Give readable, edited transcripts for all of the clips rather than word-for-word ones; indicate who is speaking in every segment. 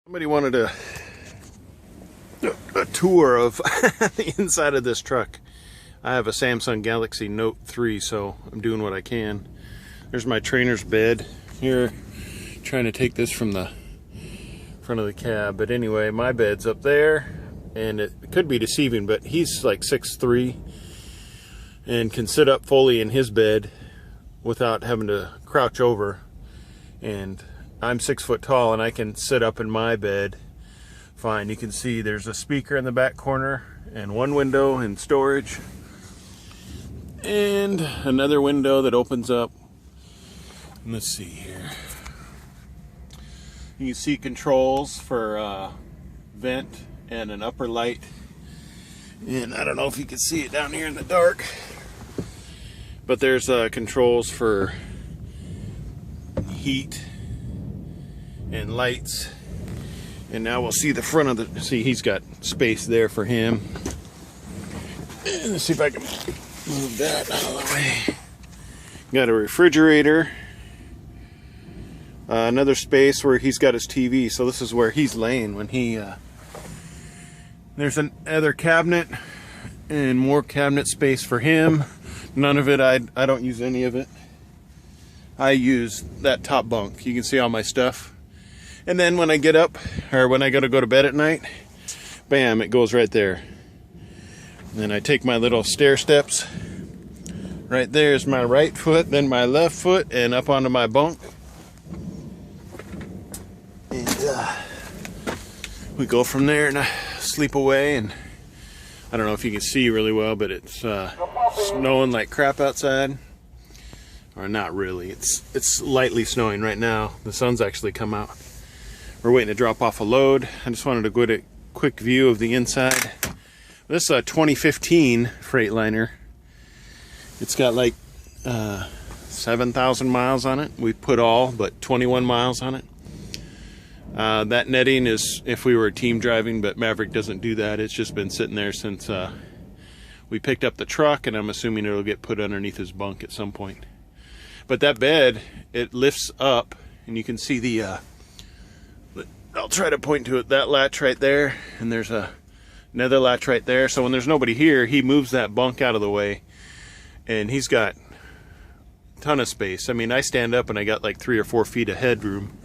Speaker 1: Somebody wanted a tour of the inside of this truck. I have a Samsung Galaxy Note 3, so I'm doing what I can. There's my trainer's bed here. Trying to take this from the front of the cab, but anyway, my bed's up there, and it could be deceiving, but he's like 6'3" and can sit up fully in his bed without having to crouch over, and I'm 6 foot tall and I can sit up in my bed fine. You can see there's a speaker in the back corner and one window in storage and another window that opens up. And let's see here. You can see controls for vent and an upper light. And I don't know if you can see it down here in the dark, but there's controls for heat and lights. And now we'll see the front of the, see, he's got space there for him. And let's see if I can move that out of the way. Got a refrigerator, another space where he's got his TV, so this is where he's laying when he there's another cabinet and more cabinet space for him. None of it, I don't use any of it. I use that top bunk. You can see all my stuff. And then when I get up, or when I gotta go to bed at night, bam, it goes right there. And then I take my little stair steps. Right there is my right foot, then my left foot, and up onto my bunk. And we go from there and I sleep away. And I don't know if you can see really well, but it's snowing like crap outside. Or not really, it's lightly snowing right now. The sun's actually come out. We're waiting to drop off a load. I just wanted to get a quick view of the inside. This is a 2015 Freightliner. It's got like 7,000 miles on it. We put all but 21 miles on it. That netting is if we were team driving, but Maverick doesn't do that. It's just been sitting there since we picked up the truck, and I'm assuming it'll get put underneath his bunk at some point. But that bed, it lifts up, and you can see the I'll try to point to it, that latch right there, and there's another latch right there. So when there's nobody here, he moves that bunk out of the way, and he's got a ton of space. I mean, I stand up and I got like 3 or 4 feet of headroom.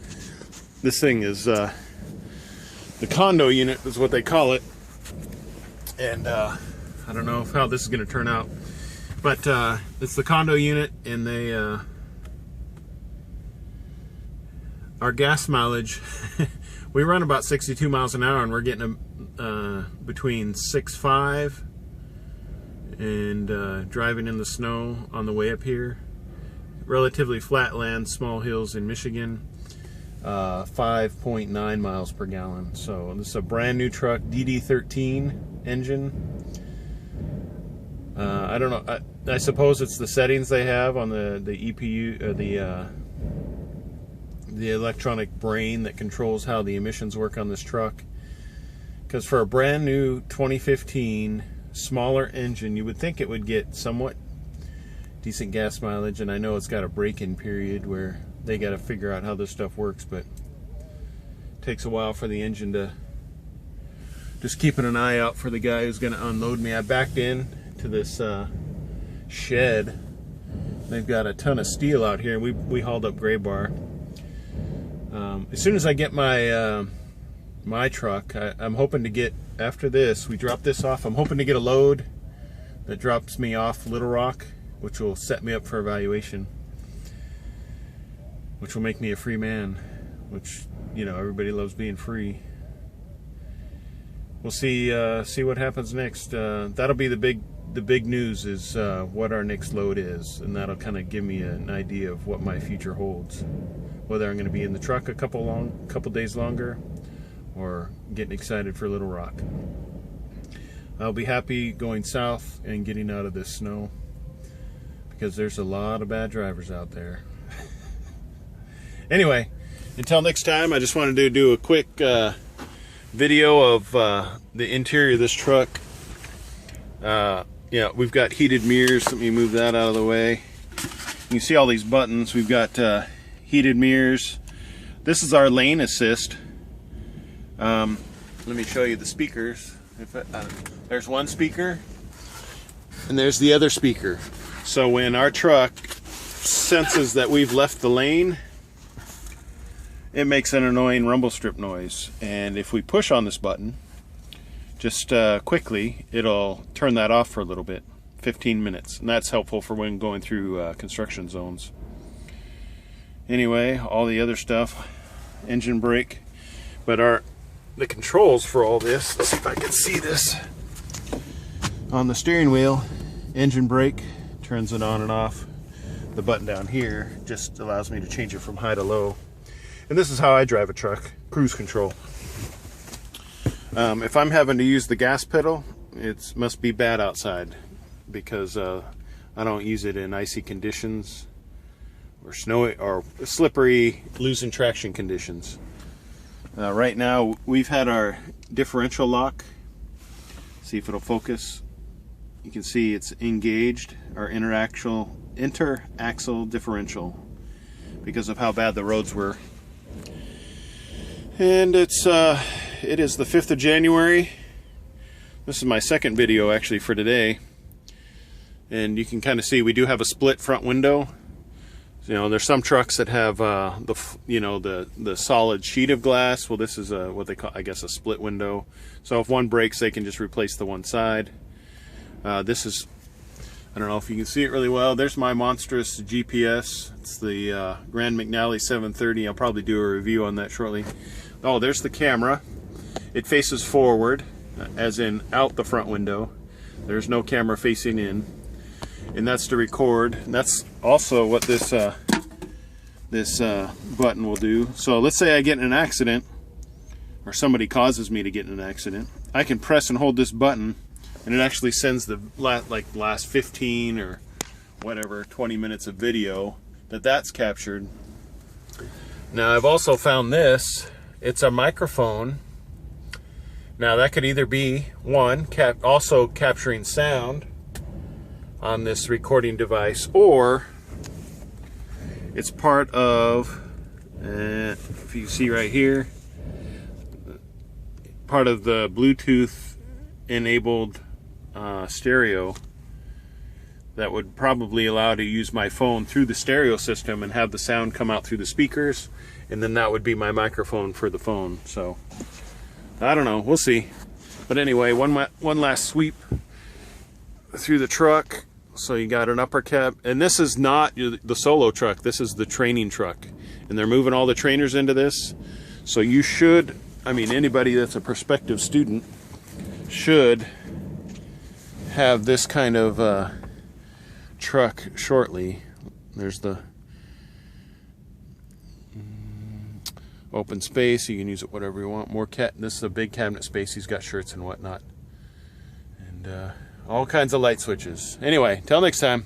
Speaker 1: This thing is the condo unit is what they call it, and I don't know how this is going to turn out, but it's the condo unit, and they our gas mileage we run about 62 miles an hour, and we're getting between 6.5 and driving in the snow on the way up here. Relatively flat land, small hills in Michigan. 5.9 miles per gallon. So this is a brand new truck, DD13 engine. I don't know. I suppose it's the settings they have on the EPU, the electronic brain that controls how the emissions work on this truck. Because for a brand new 2015 smaller engine, you would think it would get somewhat decent gas mileage, and I know it's got a break-in period where they got to figure out how this stuff works, but it takes a while for the engine to, just keeping an eye out for the guy who's going to unload me. I backed in to this shed. They've got a ton of steel out here. We hauled up gray bar. As soon as I get my my truck, I'm hoping to get, after this, we drop this off, I'm hoping to get a load that drops me off Little Rock, which will set me up for evaluation, which will make me a free man, which, you know, everybody loves being free. We'll see what happens next. That'll be the big news, is what our next load is, and that'll kind of give me an idea of what my future holds. Whether I'm going to be in the truck a couple days longer, or getting excited for Little Rock. I'll be happy going south and getting out of this snow, because there's a lot of bad drivers out there. Anyway, until next time, I just wanted to do a quick video of the interior of this truck. Yeah, we've got heated mirrors. Let me move that out of the way. You can see all these buttons. We've got heated mirrors. This is our lane assist. Let me show you the speakers. There's one speaker, and there's the other speaker. So when our truck senses that we've left the lane, it makes an annoying rumble strip noise. And if we push on this button, just quickly, it'll turn that off for a little bit, 15 minutes. And that's helpful for when going through construction zones. Anyway, all the other stuff, engine brake, but the controls for all this, let's see if I can see this. On the steering wheel, engine brake, turns it on and off. The button down here just allows me to change it from high to low. And this is how I drive a truck, cruise control. If I'm having to use the gas pedal, it must be bad outside, because I don't use it in icy conditions or snowy or slippery, losing traction conditions. Right now we've had our differential lock. See if it'll focus. You can see it's engaged, our interaxle differential, because of how bad the roads were. And it is the 5th of January. This is my second video actually for today. And you can kind of see we do have a split front window. You know, there's some trucks that have the solid sheet of glass. Well, this is what they call, I guess, a split window. So if one breaks, they can just replace the one side. This is, I don't know if you can see it really well. There's my monstrous GPS. It's the Grand McNally 730. I'll probably do a review on that shortly. Oh, there's the camera. It faces forward, as in out the front window. There's no camera facing in. And that's to record. And that's also what this button will do. So let's say I get in an accident, or somebody causes me to get in an accident. I can press and hold this button, and it actually sends the last 15 or whatever 20 minutes of video that's captured. Now I've also found this. It's a microphone. Now that could either be one also capturing sound on this recording device, or it's part of, if you see right here, part of the Bluetooth enabled stereo that would probably allow to use my phone through the stereo system and have the sound come out through the speakers, and then that would be my microphone for the phone. So I don't know, we'll see. But anyway, one last sweep through the truck. So you got an upper cab, and this is not the solo truck, this is the training truck, and they're moving all the trainers into this. So you should, I mean, anybody that's a prospective student should have this kind of truck shortly. There's the open space, you can use it whatever you want. This is a big cabinet space, he's got shirts and whatnot, and all kinds of light switches. Anyway, till next time.